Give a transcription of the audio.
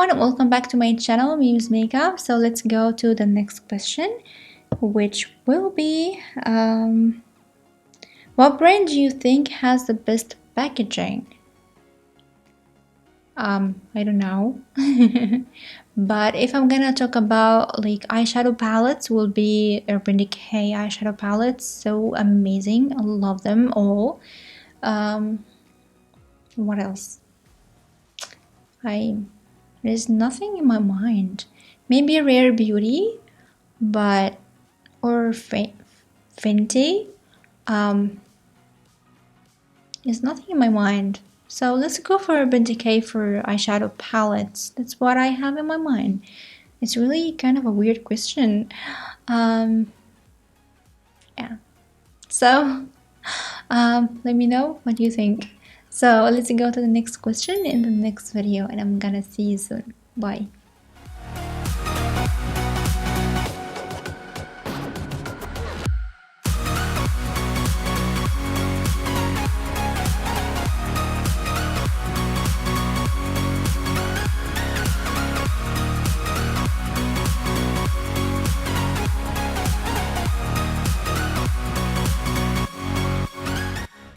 everyone, welcome back to my channel, Memes Makeup. So let's go to the next question, which will be what brand do you think has the best packaging? I don't know. But if I'm gonna talk about like eyeshadow palettes, will be Urban Decay eyeshadow palettes. So amazing. I love them all. What else? There's nothing in my mind. Maybe Rare Beauty, but or Fenty. There's nothing in my mind. So let's go for Urban Decay for eyeshadow palettes. That's what I have in my mind. It's really kind of a weird question. Yeah. So let me know what you think. So let's go to the next question in the next video, and I'm gonna see you soon. Bye.